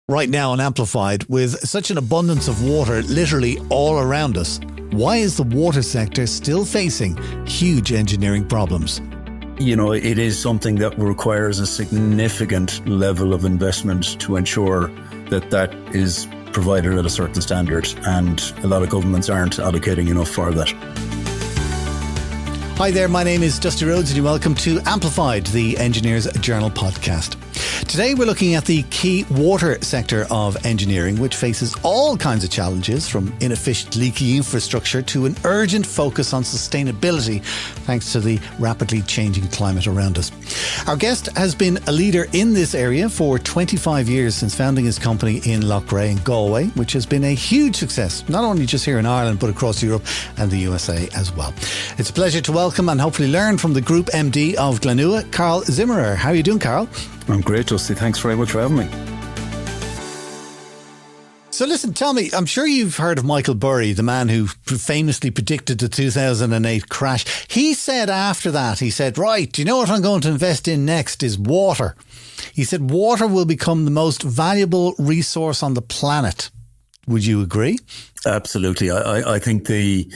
Right now on Amplified, with such an abundance of water literally all around us, why is the water sector still facing huge engineering problems? You know, it is something that requires a significant level of investment to ensure that that is provided at a certain standard, and a lot of governments aren't allocating enough for that. Hi there, my name is Dusty Rhodes and you're welcome to Amplified, the Engineers Journal podcast. Today we're looking at the key water sector of engineering, which faces all kinds of challenges, from inefficient, leaky infrastructure to an urgent focus on sustainability, thanks to the rapidly changing climate around us. Our guest has been a leader in this area for 25 years since founding his company in Loughrea in Galway, which has been a huge success, not only just here in Ireland, but across Europe and the USA as well. It's a pleasure to welcome and hopefully learn from the Group MD of Glanua, Karl Zimmerer. How are you doing, Karl? I'm great, Dusty. Thanks very much for having me. So listen, tell me, I'm sure you've heard of Michael Burry, the man who famously predicted the 2008 crash. He said after that, he said, right, do you know what I'm going to invest in next is water. He said water will become the most valuable resource on the planet. Would you agree? Absolutely. I think the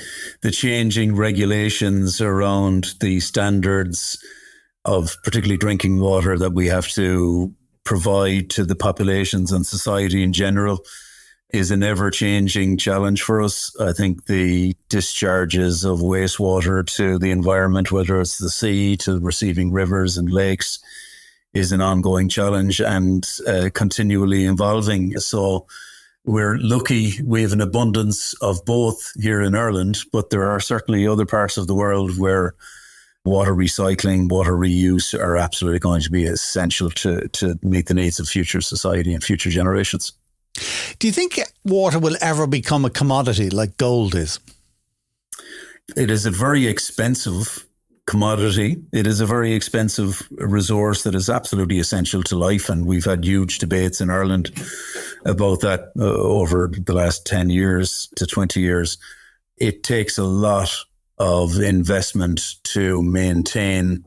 changing regulations around the standards of particularly drinking water that we have to provide to the populations and society in general is an ever-changing challenge for us. I think the discharges of wastewater to the environment, whether it's the sea to receiving rivers and lakes, is an ongoing challenge and continually evolving. So we're lucky we have an abundance of both here in Ireland, but there are certainly other parts of the world where water recycling, water reuse are absolutely going to be essential to meet the needs of future society and future generations. Do you think water will ever become a commodity like gold is? It is a very expensive commodity. It is a very expensive resource that is absolutely essential to life. And we've had huge debates in Ireland about that over the last 10 years to 20 years. It takes a lot of investment to maintain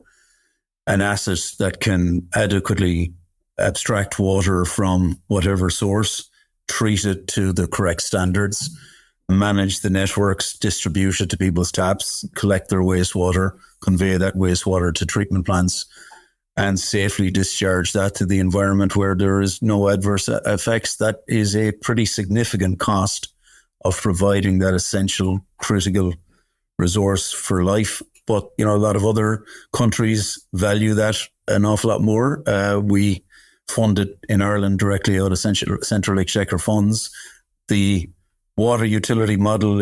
an asset that can adequately abstract water from whatever source, treat it to the correct standards, manage the networks, distribute it to people's taps, collect their wastewater, convey that wastewater to treatment plants, and safely discharge that to the environment where there is no adverse effects. That is a pretty significant cost of providing that essential, critical resource for life. But, you know, a lot of other countries value that an awful lot more. We fund it in Ireland directly out of Central Exchequer funds. The water utility model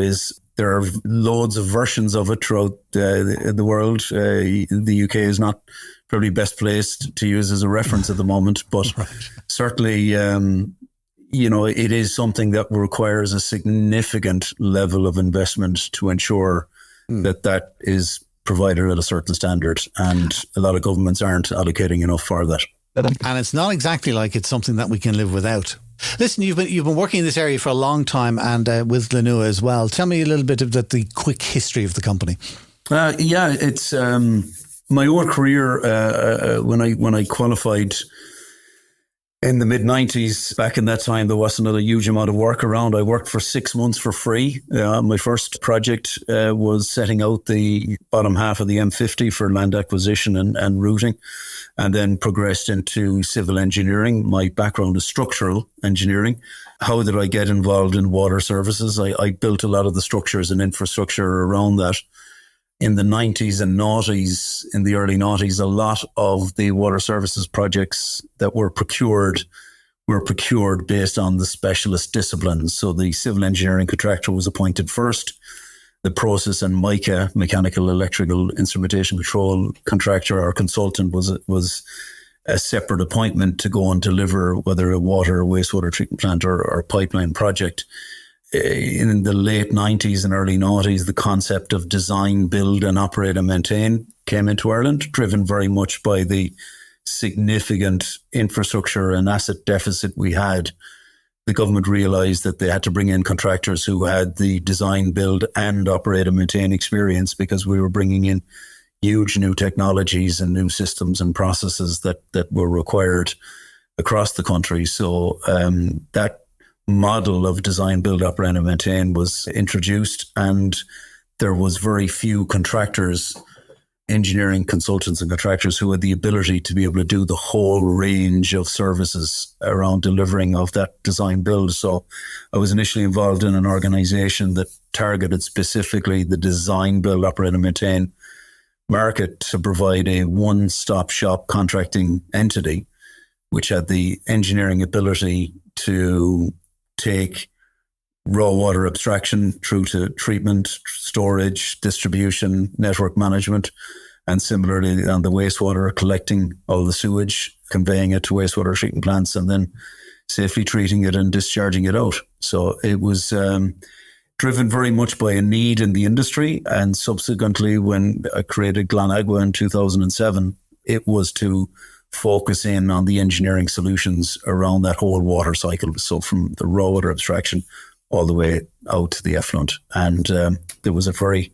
there are loads of versions of it throughout the world. The UK is not probably best placed to use as a reference at the moment, but right. Certainly, you know, it is something that requires a significant level of investment to ensure that is provided at a certain standard, and a lot of governments aren't allocating enough for that. And it's not exactly like it's something that we can live without. Listen, you've been working in this area for a long time, and with Glanua as well. Tell me a little bit about the quick history of the company. It's my own career. When I qualified in the mid-90s, back in that time, there wasn't a huge amount of work around. I worked for 6 months for free. My first project was setting out the bottom half of the M50 for land acquisition and routing, and then progressed into civil engineering. My background is structural engineering. How did I get involved in water services? I built a lot of the structures and infrastructure around that. In the 90s and noughties, in the early noughties, a lot of the water services projects that were procured based on the specialist disciplines. So the civil engineering contractor was appointed first. The process and MICA, mechanical, electrical, instrumentation control contractor or consultant was a separate appointment to go and deliver whether a water or wastewater treatment plant or pipeline project. In the late 90s and early noughties, the concept of design, build and operate and maintain came into Ireland, driven very much by the significant infrastructure and asset deficit we had. The government realised that they had to bring in contractors who had the design, build and operate and maintain experience, because we were bringing in huge new technologies and new systems and processes that were required across the country. So that model of design, build, operate and maintain was introduced, and there was very few contractors, engineering consultants and contractors who had the ability to be able to do the whole range of services around delivering of that design build. So I was initially involved in an organization that targeted specifically the design, build, operate and maintain market to provide a one-stop shop contracting entity which had the engineering ability to take raw water abstraction through to treatment, storage, distribution, network management, and similarly on the wastewater, collecting all the sewage, conveying it to wastewater treatment plants, and then safely treating it and discharging it out. So it was driven very much by a need in the industry. And subsequently, when I created Glanua in 2007, it was to focus in on the engineering solutions around that whole water cycle. So from the raw water abstraction all the way out to the effluent. And there was a very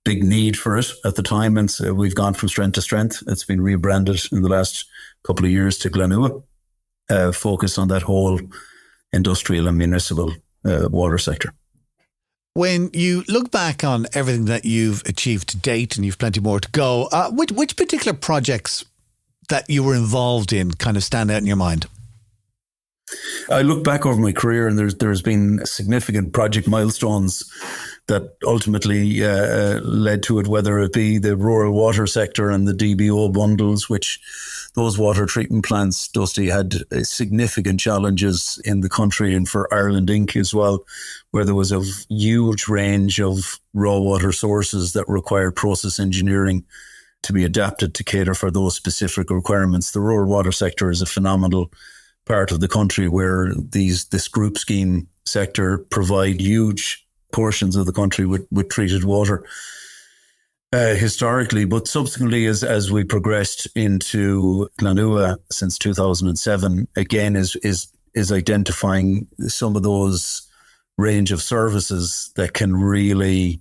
big need for it at the time. And so we've gone from strength to strength. It's been rebranded in the last couple of years to Glanua, focus on that whole industrial and municipal water sector. When you look back on everything that you've achieved to date, and you've plenty more to go, which particular projects that you were involved in kind of stand out in your mind? I look back over my career, and there's been significant project milestones that ultimately led to it, whether it be the rural water sector and the DBO bundles, which those water treatment plants, Dusty, had significant challenges in the country, and for Ireland Inc. as well, where there was a huge range of raw water sources that required process engineering to be adapted to cater for those specific requirements. The rural water sector is a phenomenal part of the country where this group scheme sector provide huge portions of the country with treated water historically, but subsequently as we progressed into Glanua since 2007, again is identifying some of those range of services that can really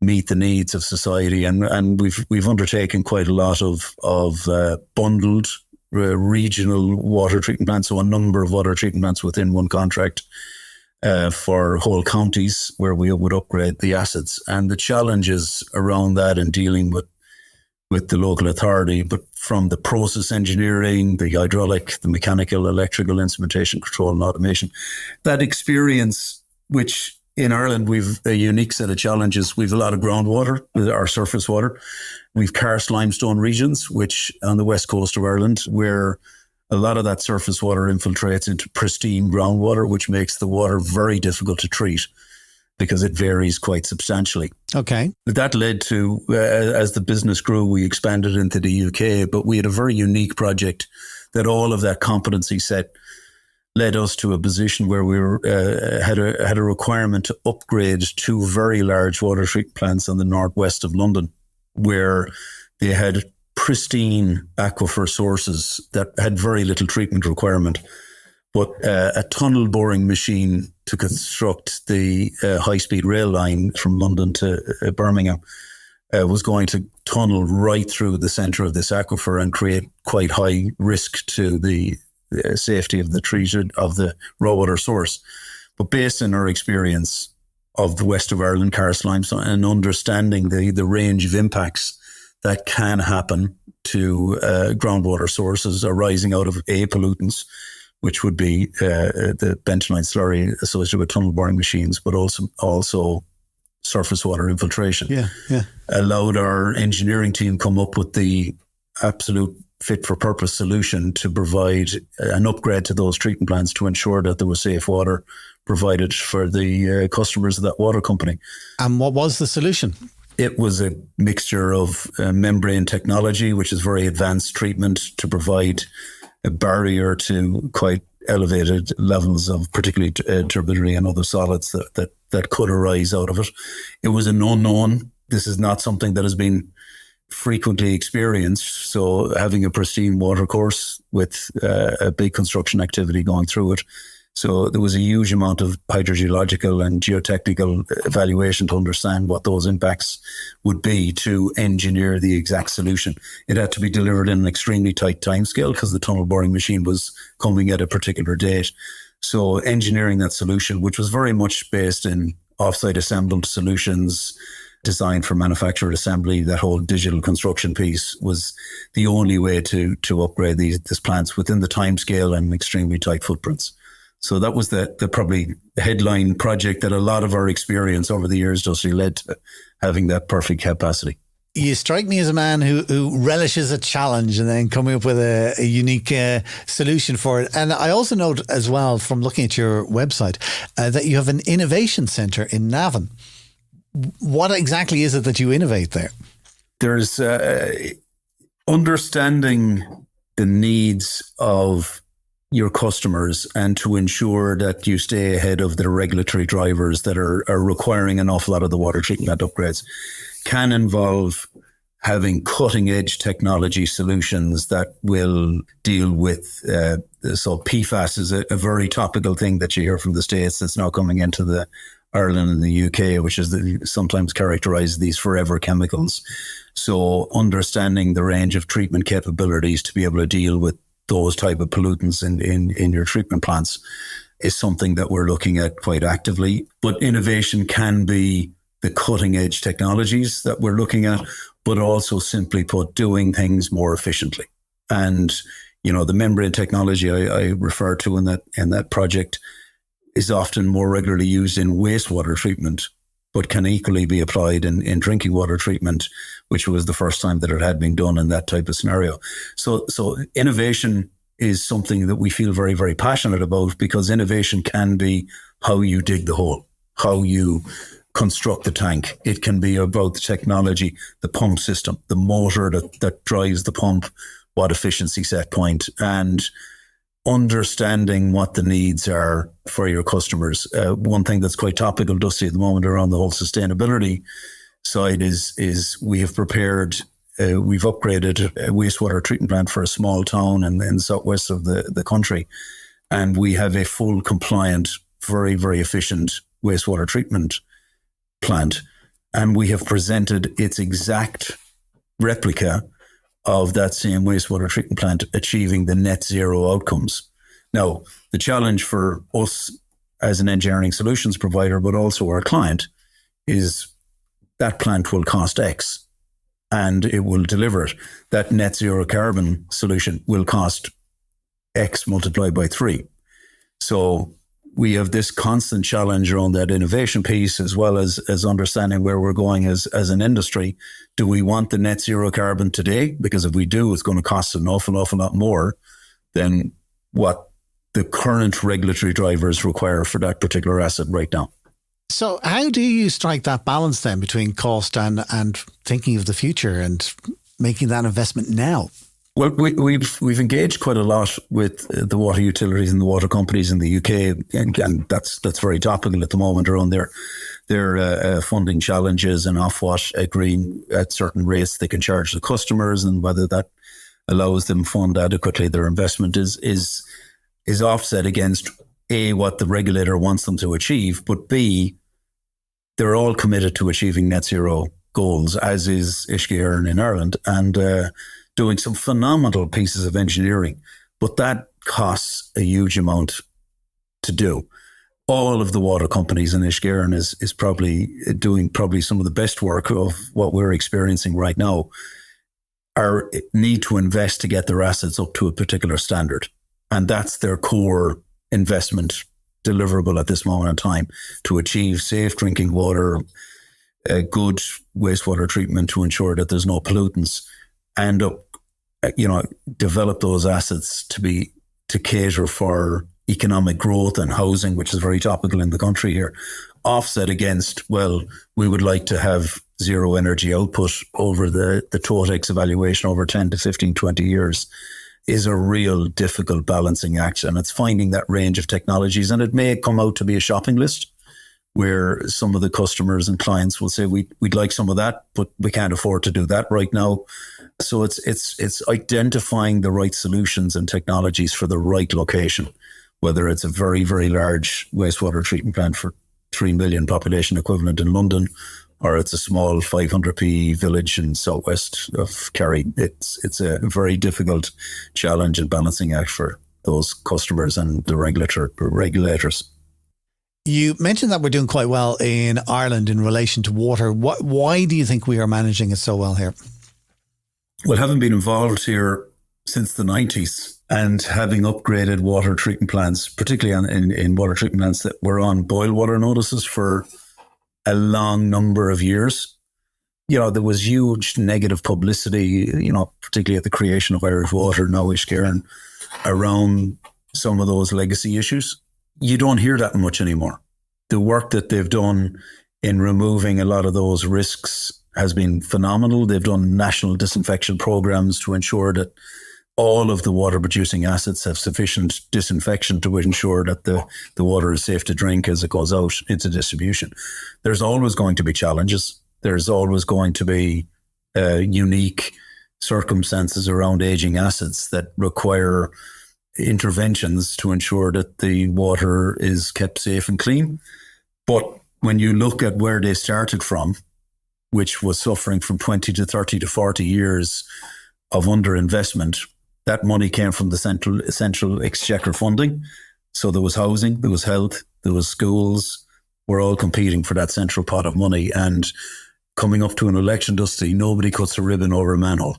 meet the needs of society, and we've undertaken quite a lot of bundled regional water treatment plants, so a number of water treatment plants within one contract for whole counties where we would upgrade the assets, and the challenges around that and dealing with the local authority, but from the process engineering, the hydraulic, the mechanical, electrical, instrumentation, control and automation, that experience, which in Ireland, we've a unique set of challenges. We've a lot of groundwater, our surface water. We've karst limestone regions, which on the west coast of Ireland, where a lot of that surface water infiltrates into pristine groundwater, which makes the water very difficult to treat because it varies quite substantially. Okay. That led to, as the business grew, we expanded into the UK, but we had a very unique project that all of that competency set led us to a position where we were had a requirement to upgrade two very large water treatment plants on the northwest of London, where they had pristine aquifer sources that had very little treatment requirement. But a tunnel boring machine to construct the high-speed rail line from London to Birmingham was going to tunnel right through the centre of this aquifer and create quite high risk to the safety of the raw water source. But based on our experience of the west of Ireland, karst limestone, and understanding the range of impacts that can happen to groundwater sources arising out of pollutants, which would be the bentonite slurry associated with tunnel boring machines, but also surface water infiltration. Yeah. Allowed our engineering team come up with the absolute fit-for-purpose solution to provide an upgrade to those treatment plants to ensure that there was safe water provided for the customers of that water company. And what was the solution? It was a mixture of membrane technology, which is very advanced treatment to provide a barrier to quite elevated levels of particularly turbidity and other solids that could arise out of it. It was an unknown. This is not something that has been frequently experienced. So having a pristine water course with a big construction activity going through it So there was a huge amount of hydrogeological and geotechnical evaluation to understand what those impacts would be to engineer the exact solution. It had to be delivered in an extremely tight timescale because the tunnel boring machine was coming at a particular date. So engineering that solution, which was very much based in offsite assembled solutions, designed for manufactured assembly, that whole digital construction piece was the only way to upgrade these plants within the timescale and extremely tight footprints. So that was the probably headline project that a lot of our experience over the years just led to having that perfect capacity. You strike me as a man who relishes a challenge and then coming up with a unique solution for it. And I also note as well from looking at your website that you have an innovation centre in Navan. What exactly is it that you innovate there? There's understanding the needs of your customers and to ensure that you stay ahead of the regulatory drivers that are requiring an awful lot of the water treatment upgrades can involve having cutting edge technology solutions that will deal with, so PFAS is a very topical thing that you hear from the States that's now coming into the Ireland and the UK, which is sometimes characterized these forever chemicals. So understanding the range of treatment capabilities to be able to deal with those type of pollutants in your treatment plants is something that we're looking at quite actively. But innovation can be the cutting edge technologies that we're looking at, but also simply put, doing things more efficiently. And, you know, the membrane technology I refer to in that project is often more regularly used in wastewater treatment, but can equally be applied in drinking water treatment, which was the first time that it had been done in that type of scenario. So innovation is something that we feel very, very passionate about, because innovation can be how you dig the hole, how you construct the tank. It can be about the technology, the pump system, the motor that drives the pump, what efficiency set point, and understanding what the needs are for your customers. One thing that's quite topical, Dusty, at the moment around the whole sustainability side is we have prepared, we've upgraded a wastewater treatment plant for a small town in the southwest of the country. And we have a full compliant, very, very efficient wastewater treatment plant. And we have presented its exact replica of that same wastewater treatment plant achieving the net zero outcomes. Now, the challenge for us as an engineering solutions provider, but also our client, is that plant will cost X and it will deliver it. That net zero carbon solution will cost X multiplied by 3. So we have this constant challenge around that innovation piece, as well as understanding where we're going as an industry. Do we want the net zero carbon today? Because if we do, it's going to cost an awful lot more than what the current regulatory drivers require for that particular asset right now. So how do you strike that balance then between cost and thinking of the future and making that investment now? Well, we've engaged quite a lot with the water utilities and the water companies in the UK, and that's very topical at the moment around their funding challenges and Ofwat agreeing at certain rates they can charge the customers, and whether that allows them fund adequately their investment is offset against A, what the regulator wants them to achieve, but B, they're all committed to achieving net zero goals, as is Loughrea in Ireland, and doing some phenomenal pieces of engineering, but that costs a huge amount to do. All of the water companies in Loughrea is probably doing some of the best work of what we're experiencing right now, need to invest to get their assets up to a particular standard. And that's their core investment deliverable at this moment in time, to achieve safe drinking water, good wastewater treatment to ensure that there's no pollutants, and develop those assets to cater for economic growth and housing, which is very topical in the country here, offset against, well, we would like to have zero energy output over the TOTEX evaluation over 10 to 15, 20 years, is a real difficult balancing act. And it's finding that range of technologies. And it may come out to be a shopping list where some of the customers and clients will say, we'd like some of that, but we can't afford to do that right now. So it's identifying the right solutions and technologies for the right location. whether it's a very, very large wastewater treatment plant for 3 million population equivalent in London, or it's a small 500p village in southwest of Kerry. It's a very difficult challenge and balancing act for those customers and the regulators. You mentioned that we're doing quite well in Ireland in relation to water. Why do you think we are managing it so well here? Well, having been involved here since the 90s and having upgraded water treatment plants, particularly in water treatment plants that were on boil water notices for a long number of years, there was huge negative publicity, particularly at the creation of Irish Water, now Uisciúin, around some of those legacy issues. You don't hear that much anymore. The work that they've done in removing a lot of those risks has been phenomenal. They've done national disinfection programs to ensure that all of the water producing assets have sufficient disinfection to ensure that the water is safe to drink as it goes out into distribution. There's always going to be challenges. There's always going to be unique circumstances around aging assets that require interventions to ensure that the water is kept safe and clean. But when you look at where they started from, which was suffering from 20 to 30 to 40 years of underinvestment, that money came from the central exchequer funding. So there was housing, there was health, there was schools. We're all competing for that central pot of money. And coming up to an election, Dusty, nobody cuts a ribbon over a manhole.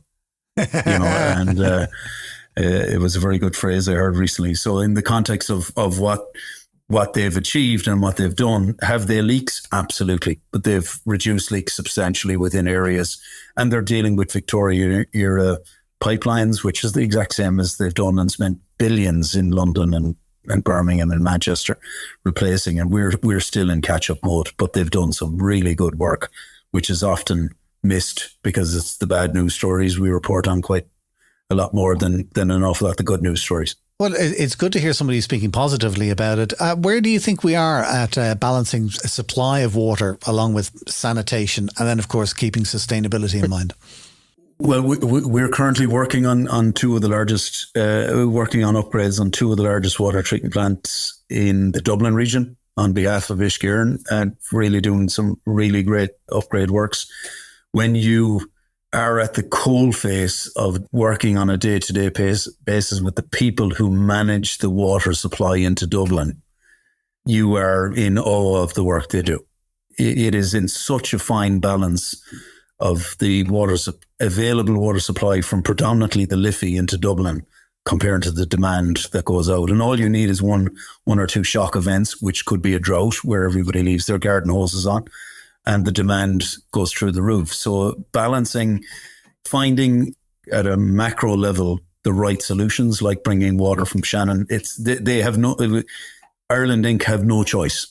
It was a very good phrase I heard recently. So in the context of what they've achieved and what they've done, have they leaks? Absolutely. But they've reduced leaks substantially within areas. And they're dealing with Victoria-era pipelines, which is the exact same as they've done and spent billions in London and Birmingham and Manchester replacing. And we're still in catch-up mode. But they've done some really good work, which is often missed because it's the bad news stories we report on quite a lot more than an awful lot of the good news stories. Well, it's good to hear somebody speaking positively about it. Where do you think we are at balancing supply of water along with sanitation and then, of course, keeping sustainability in mind? Well, we're currently working on two of the largest, working on upgrades on two of the largest water treatment plants in the Dublin region on behalf of Uisciúin, and really doing some really great upgrade works. When you are at the coalface of working on a day-to-day basis with the people who manage the water supply into Dublin, you are in awe of the work they do. It is in such a fine balance of the available water supply from predominantly the Liffey into Dublin compared to the demand that goes out. And all you need is one or two shock events, which could be a drought where everybody leaves their garden hoses on, and the demand goes through the roof. So balancing, finding at a macro level the right solutions, like bringing water from Shannon. They have Ireland Inc. have no choice.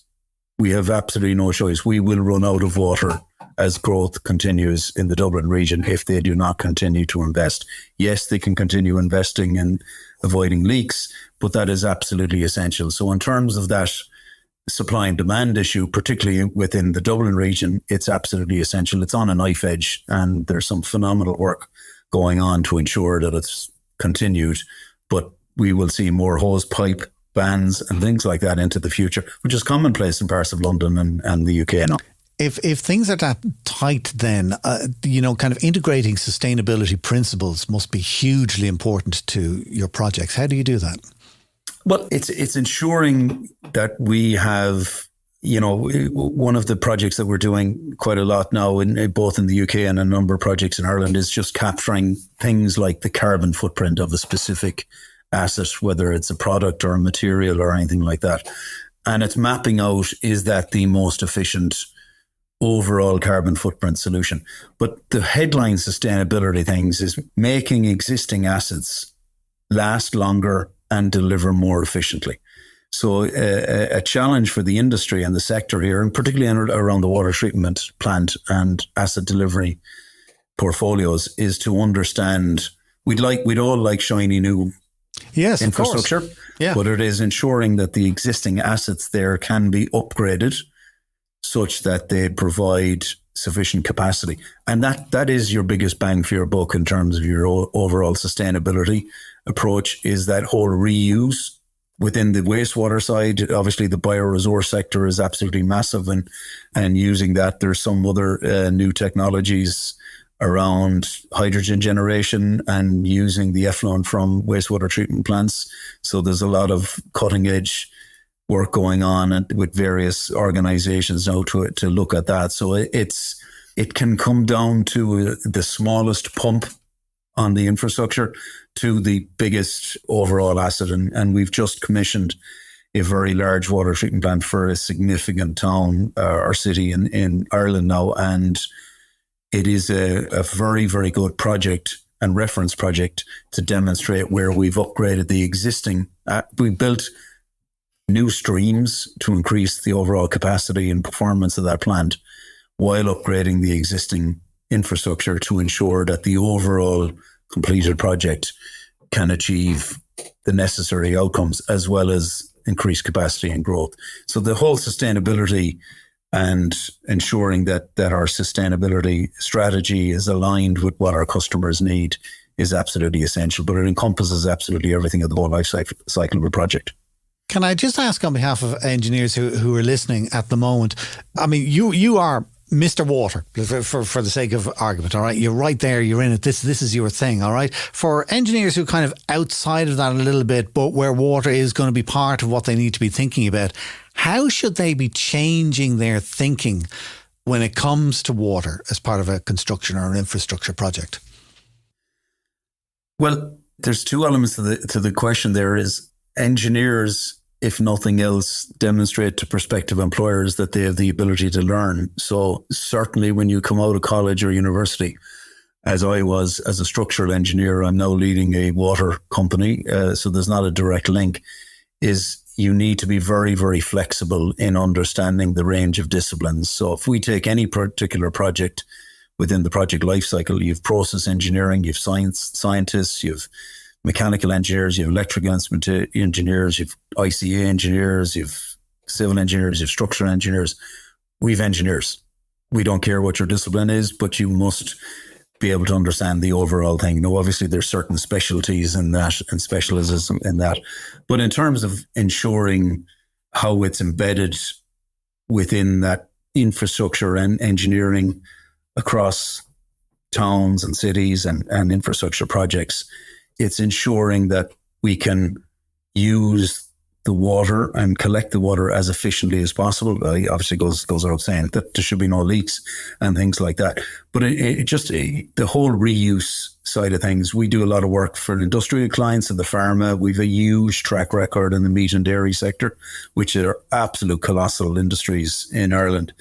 We have absolutely no choice. We will run out of water as growth continues in the Dublin region if they do not continue to invest. Yes, they can continue investing and avoiding leaks, but that is absolutely essential. So in terms of that supply and demand issue, particularly within the Dublin region, it's absolutely essential. It's on a knife edge, and there's some phenomenal work going on to ensure that it's continued. But we will see more hose pipe bans and things like that into the future, which is commonplace in parts of London and the UK now. If things are that tight, then, kind of integrating sustainability principles must be hugely important to your projects. How do you do that? Well, it's ensuring that we have, one of the projects that we're doing quite a lot now, both in the UK and a number of projects in Ireland, is just capturing things like the carbon footprint of a specific asset, whether it's a product or a material or anything like that. And it's mapping out, is that the most efficient overall carbon footprint solution? But the headline sustainability things is making existing assets last longer and deliver more efficiently. So a challenge for the industry and the sector here, and particularly around the water treatment plant and asset delivery portfolios, is to understand we'd all like shiny new infrastructure, but it is ensuring that the existing assets there can be upgraded such that they provide sufficient capacity. And that is your biggest bang for your buck in terms of your overall sustainability approach, is that whole reuse Within the wastewater side, obviously the bioresource sector is absolutely massive, and using that, there's some other new technologies around hydrogen generation and using the effluent from wastewater treatment plants. So there's a lot of cutting edge work going on and with various organizations now to look at that. So it can come down to the smallest pump on the infrastructure to the biggest overall asset. And we've just commissioned a very large water treatment plant for a significant town or city in Ireland now. And it is a very, very good project and reference project to demonstrate where we've upgraded the existing. We built new streams to increase the overall capacity and performance of that plant while upgrading the existing infrastructure to ensure that the overall completed project can achieve the necessary outcomes as well as increase capacity and growth. So the whole sustainability and ensuring that our sustainability strategy is aligned with what our customers need is absolutely essential, but it encompasses absolutely everything of the whole life cycle of a project. Can I just ask on behalf of engineers who are listening at the moment, I mean, you are Mr. Water, for the sake of argument, all right? You're right there, you're in it, this is your thing, all right? For engineers who are kind of outside of that a little bit, but where water is going to be part of what they need to be thinking about, how should they be changing their thinking when it comes to water as part of a construction or an infrastructure project? Well, there's two elements to the question. There is engineers, if nothing else, demonstrate to prospective employers that they have the ability to learn. So certainly when you come out of college or university, as I was as a structural engineer, I'm now leading a water company. So there's not a direct link, is you need to be very, very flexible in understanding the range of disciplines. So if we take any particular project within the project lifecycle, you've process engineering, you've scientists, you've mechanical engineers, you've electrical instrument engineers, you've ICA engineers, you've civil engineers, you've structural engineers. We've engineers. We don't care what your discipline is, but you must be able to understand the overall thing. Now, obviously, there's certain specialties in that and specialism in that. But in terms of ensuring how it's embedded within that infrastructure and engineering across towns and cities and infrastructure projects, it's ensuring that we can use the water and collect the water as efficiently as possible. Obviously goes without saying that there should be no leaks and things like that. But the whole reuse side of things, we do a lot of work for industrial clients in the pharma. We've a huge track record in the meat and dairy sector, which are absolute colossal industries in Ireland.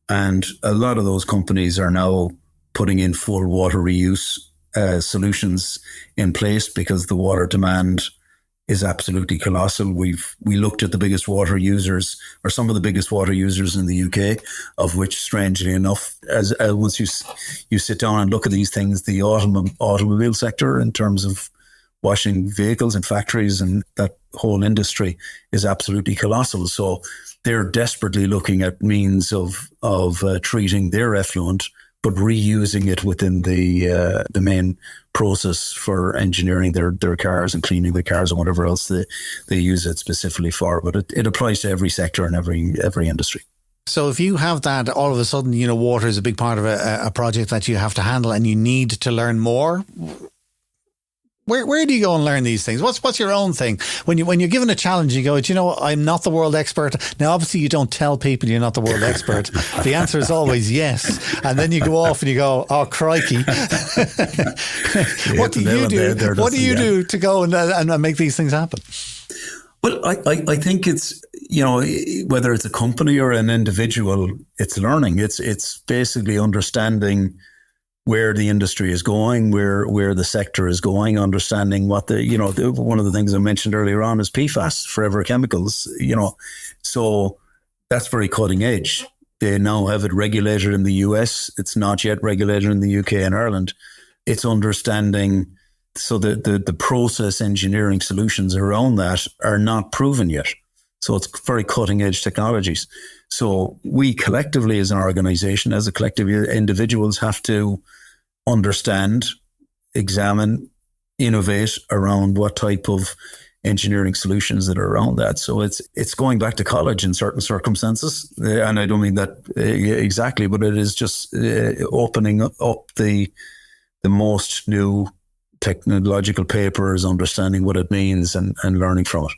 And a lot of those companies are now putting in full water reuse solutions in place because the water demand is absolutely colossal. We looked at the biggest water users, or some of the biggest water users in the UK, of which, strangely enough, as once you sit down and look at these things, the automobile sector, in terms of washing vehicles in factories and that whole industry, is absolutely colossal. So they're desperately looking at means of treating their effluent, but reusing it within the main process for engineering their cars and cleaning the cars and whatever else they use it specifically for. But it applies to every sector and every industry. So if you have that, all of a sudden, water is a big part of a project that you have to handle and you need to learn more. Where do you go and learn these things? What's your own thing? When you're given a challenge, you go, I'm not the world expert. Now, obviously, you don't tell people you're not the world expert. The answer is always yes. And then you go off and you go, oh, crikey. What do you do? What do you do to go and make these things happen? Well, I think it's, whether it's a company or an individual, it's learning. It's basically understanding where the industry is going, where the sector is going, understanding what one of the things I mentioned earlier on is PFAS, forever chemicals, so that's very cutting edge. They now have it regulated in the US. It's not yet regulated in the UK and Ireland. It's understanding, so the process engineering solutions around that are not proven yet. So it's very cutting edge technologies. So we collectively as an organization, as a collective, individuals have to understand, examine, innovate around what type of engineering solutions that are around that. So it's going back to college in certain circumstances, and I don't mean that exactly, but it is just opening up the most new technological papers, understanding what it means, and learning from it.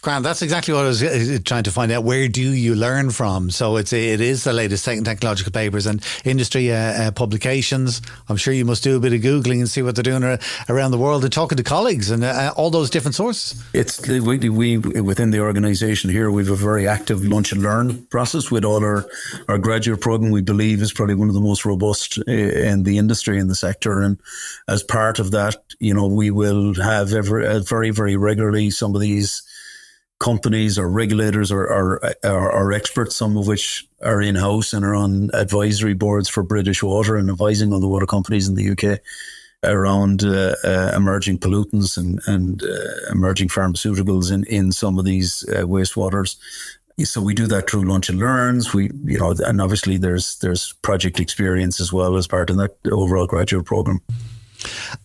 Grant, that's exactly what I was trying to find out. Where do you learn from? So it is the latest technological papers and industry publications. I'm sure you must do a bit of Googling and see what they're doing around the world and talking to colleagues and all those different sources. We within the organisation here, we have a very active lunch and learn process with all our graduate programme. We believe is probably one of the most robust in the industry, in the sector. And as part of that, we will have very, very regularly some of these companies or regulators or experts, some of which are in-house and are on advisory boards for British Water and advising other water companies in the UK around emerging pollutants and emerging pharmaceuticals in some of these wastewaters. So we do that through lunch and learns. And obviously there's project experience as well as part of that overall graduate program.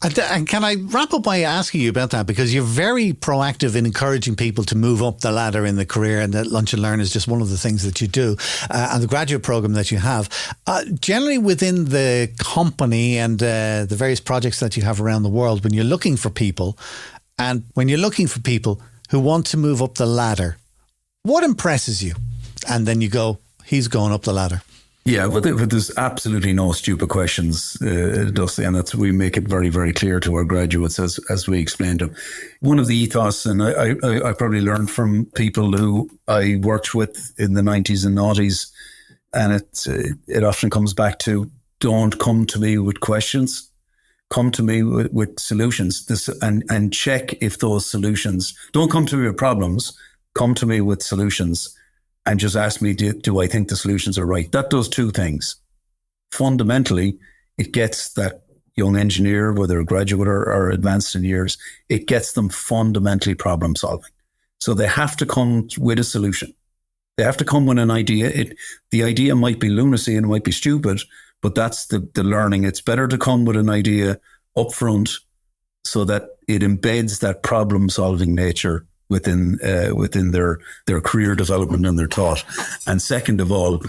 And can I wrap up by asking you about that? Because you're very proactive in encouraging people to move up the ladder in the career, and that Lunch and Learn is just one of the things that you do. And the graduate program that you have, generally within the company and the various projects that you have around the world, when you're looking for people, and when you're looking for people who want to move up the ladder, what impresses you? And then you go, he's going up the ladder. Yeah, but there's absolutely no stupid questions, Dusty, and we make it very, very clear to our graduates as we explain to them. One of the ethos, and I probably learned from people who I worked with in the 90s and noughties, and it often comes back to, don't come to me with questions, come to me with solutions. And check if those solutions, don't come to me with problems, come to me with solutions. And just ask me, do I think the solutions are right? That does two things. Fundamentally, it gets that young engineer, whether a graduate or advanced in years, it gets them fundamentally problem solving. So they have to come with a solution. They have to come with an idea. The idea might be lunacy and it might be stupid, but that's the learning. It's better to come with an idea up front so that it embeds that problem solving nature within their career development and their thought. And second of all,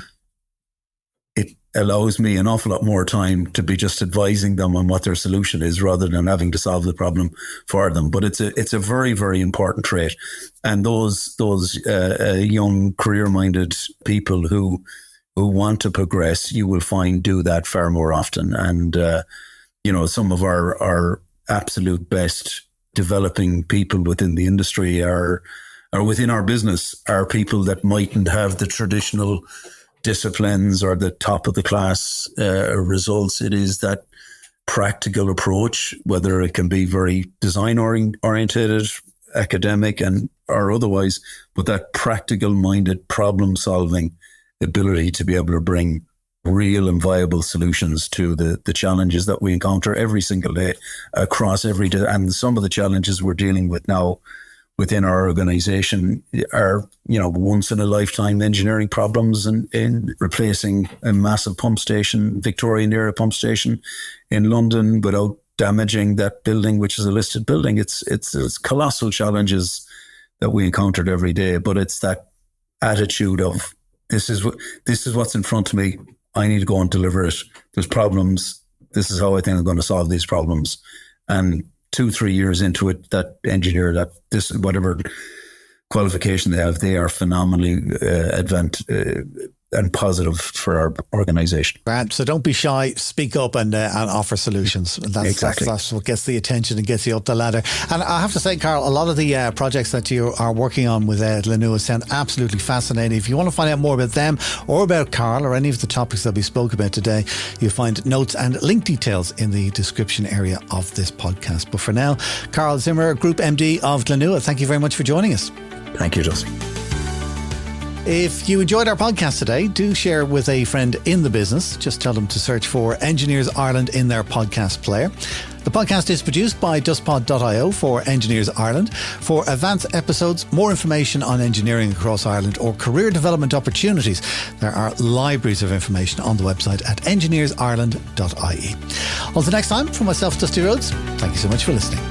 it allows me an awful lot more time to be just advising them on what their solution is rather than having to solve the problem for them. But it's a very, very important trait. And those young career-minded people who want to progress, you will find do that far more often. And some of our absolute best developing people within the industry or within our business are people that mightn't have the traditional disciplines or the top of the class results. It is that practical approach, whether it can be very design oriented, academic or otherwise, but that practical minded problem solving ability to be able to bring real and viable solutions to the challenges that we encounter every single day across every day. And some of the challenges we're dealing with now within our organization are, once in a lifetime engineering problems in replacing a massive pump station, Victorian era pump station in London without damaging that building, which is a listed building. It's colossal challenges that we encountered every day, but it's that attitude of this is what's in front of me. I need to go and deliver it. There's problems. This is how I think I'm going to solve these problems. And 2-3 years into it, that engineer, whatever qualification they have, they are phenomenally advanced and positive for our organisation. Right. So don't be shy, speak up and offer solutions. That's what gets the attention and gets you up the ladder. And I have to say, Karl, a lot of the projects that you are working on with Glanua sound absolutely fascinating. If you want to find out more about them or about Karl or any of the topics that we spoke about today, you'll find notes and link details in the description area of this podcast. But for now, Karl Zimmerer, Group MD of Glanua, thank you very much for joining us. Thank you, Dusty. If you enjoyed our podcast today, do share with a friend in the business. Just tell them to search for Engineers Ireland in their podcast player. The podcast is produced by dustpod.io for Engineers Ireland. For advanced episodes, more information on engineering across Ireland or career development opportunities, there are libraries of information on the website at engineersireland.ie. Until next time, from myself, Dusty Rhodes, thank you so much for listening.